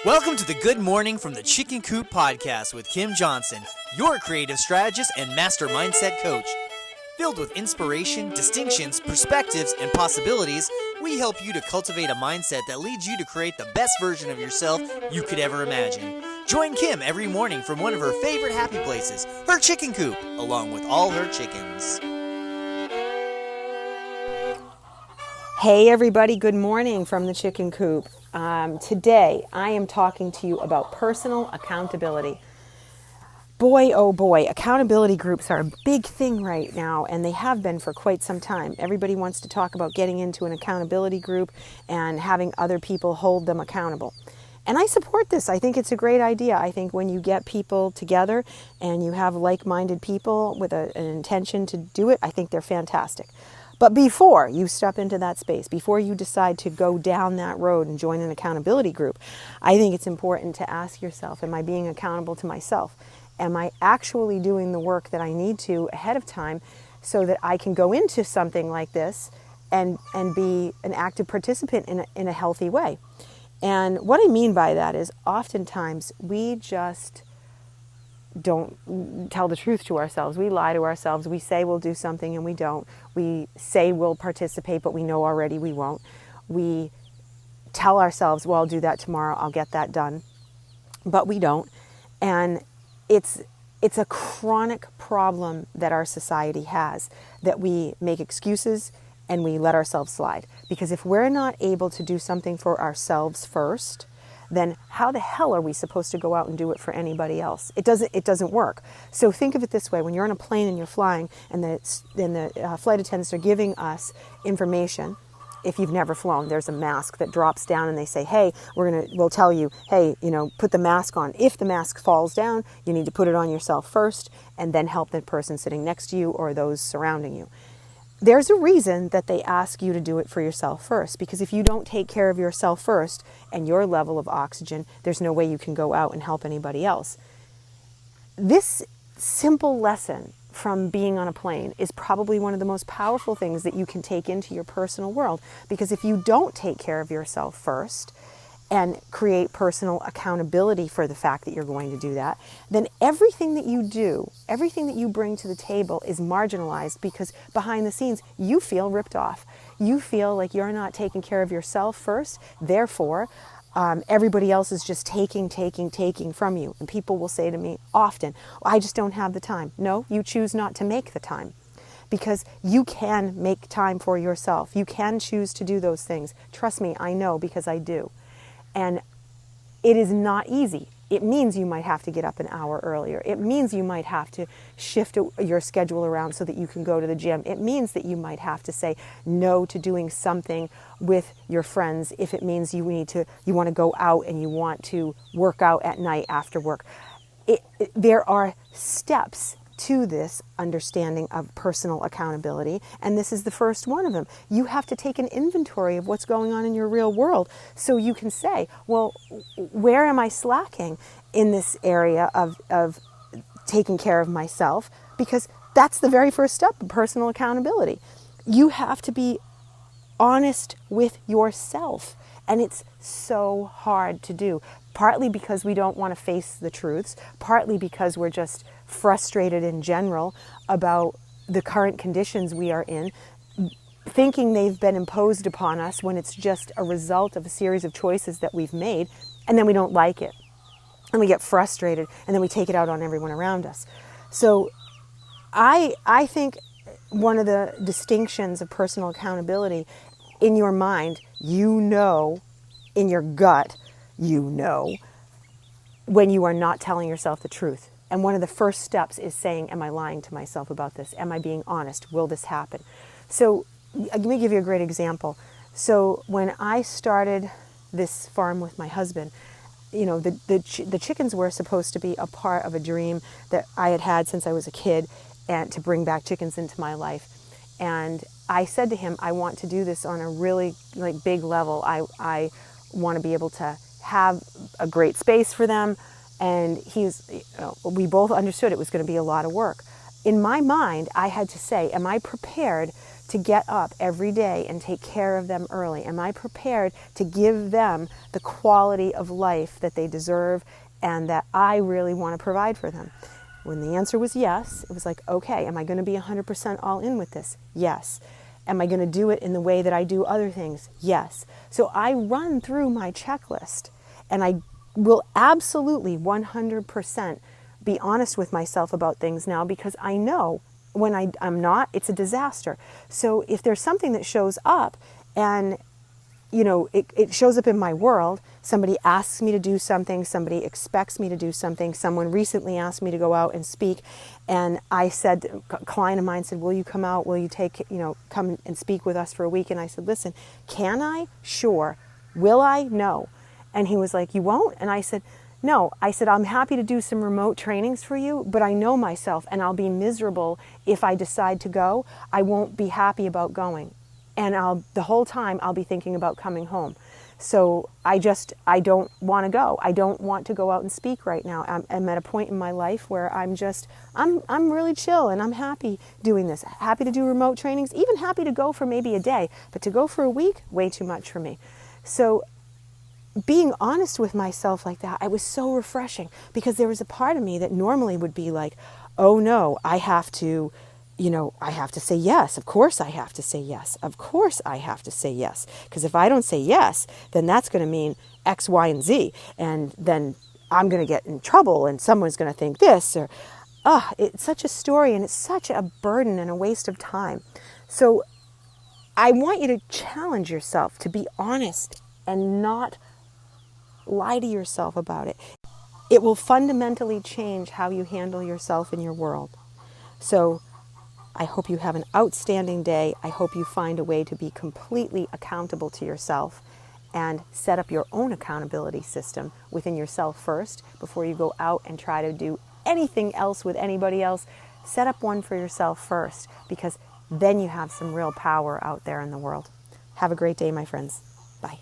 Welcome to the Good Morning from the Chicken Coop podcast with Kim Johnson, your creative strategist and master mindset coach. Filled with inspiration, distinctions, perspectives, and possibilities, we help you to cultivate a mindset that leads you to create the best version of yourself you could ever imagine. Join Kim every morning from one of her favorite happy places, her chicken coop, along with all her chickens. Hey everybody, good morning from the Chicken Coop. Today I am talking to you about personal accountability. Boy, oh boy, accountability groups are a big thing right now, and they have been for quite some time. Everybody wants to talk about getting into an accountability group and having other people hold them accountable. And I support this. I think it's a great idea. I think when you get people together and you have like-minded people with an intention to do it, I think they're fantastic. But before you step into that space, before you decide to go down that road and join an accountability group, I think it's important to ask yourself, am I being accountable to myself? Am I actually doing the work that I need to ahead of time so that I can go into something like this and be an active participant in a healthy way? And what I mean by that is oftentimes we just don't tell the truth to ourselves. We lie to ourselves. We say we'll do something and we don't. We say we'll participate, but we know already we won't. We tell ourselves, well, I'll do that tomorrow. I'll get that done. But we don't. And it's a chronic problem that our society has, that we make excuses and we let ourselves slide. Because if we're not able to do something for ourselves first, then how the hell are we supposed to go out and do it for anybody else? It doesn't work. So think of it this way: when you're on a plane and you're flying, and the flight attendants are giving us information. If you've never flown, there's a mask that drops down, and they say, "Hey, we'll tell you, hey, put the mask on. If the mask falls down, you need to put it on yourself first, and then help the person sitting next to you or those surrounding you." There's a reason that they ask you to do it for yourself first, because if you don't take care of yourself first and your level of oxygen, there's no way you can go out and help anybody else. This simple lesson from being on a plane is probably one of the most powerful things that you can take into your personal world, because if you don't take care of yourself first and create personal accountability for the fact that you're going to do that, then everything that you do, everything that you bring to the table is marginalized, because behind the scenes, you feel ripped off. You feel like you're not taking care of yourself first. Therefore, everybody else is just taking from you. And people will say to me often, I just don't have the time. No, you choose not to make the time, because you can make time for yourself. You can choose to do those things. Trust me, I know, because I do. And it is not easy. It means you might have to get up an hour earlier. It means you might have to shift your schedule around so that you can go to the gym. It means that you might have to say no to doing something with your friends if it means you want to go out and you want to work out at night after work. There are steps to this understanding of personal accountability, and this is the first one of them. You have to take an inventory of what's going on in your real world so you can say, well, where am I slacking in this area of taking care of myself? Because that's the very first step of personal accountability. You have to be honest with yourself, and it's so hard to do, partly because we don't want to face the truths, partly because we're just frustrated in general about the current conditions we are in, thinking they've been imposed upon us when it's just a result of a series of choices that we've made, and then we don't like it, and we get frustrated, and then we take it out on everyone around us. So I think one of the distinctions of personal accountability, in your mind, in your gut, when you are not telling yourself the truth. And one of the first steps is saying, am I lying to myself about this? Am I being honest? Will this happen? So let me give you a great example. So when I started this farm with my husband, the chickens were supposed to be a part of a dream that I had had since I was a kid, and to bring back chickens into my life. And I said to him, I want to do this on a really big level. I want to be able to have a great space for them. And we both understood it was going to be a lot of work. In my mind, I had to say, am I prepared to get up every day and take care of them early? Am I prepared to give them the quality of life that they deserve and that I really want to provide for them? When the answer was yes, it was like, okay, am I going to be 100% all in with this? Yes. Am I going to do it in the way that I do other things? Yes. So I run through my checklist, and I will absolutely 100% be honest with myself about things now, because I know when I'm not, it's a disaster. So if there's something that shows up and it shows up in my world, somebody asks me to do something, somebody expects me to do something. Someone recently asked me to go out and speak, and I said, a client of mine said, will you come out? Will you come and speak with us for a week? And I said, listen, can I? Sure. Will I? No. And he was like, you won't? And I said, no. I said, I'm happy to do some remote trainings for you, but I know myself, and I'll be miserable if I decide to go. I won't be happy about going. And the whole time I'll be thinking about coming home. So I don't want to go. I don't want to go out and speak right now. I'm at a point in my life where I'm really chill, and I'm happy doing this. Happy to do remote trainings, even happy to go for maybe a day, but to go for a week, way too much for me. So being honest with myself like that, it was so refreshing, because there was a part of me that normally would be like, oh no, I have to say yes. Of course I have to say yes. Of course I have to say yes. Because if I don't say yes, then that's going to mean X, Y, and Z. And then I'm going to get in trouble, and someone's going to think this. Or, it's such a story, and it's such a burden and a waste of time. So I want you to challenge yourself to be honest and not lie to yourself about it. It will fundamentally change how you handle yourself in your world. So I hope you have an outstanding day. I hope you find a way to be completely accountable to yourself and set up your own accountability system within yourself first before you go out and try to do anything else with anybody else. Set up one for yourself first, because then you have some real power out there in the world. Have a great day, my friends. Bye.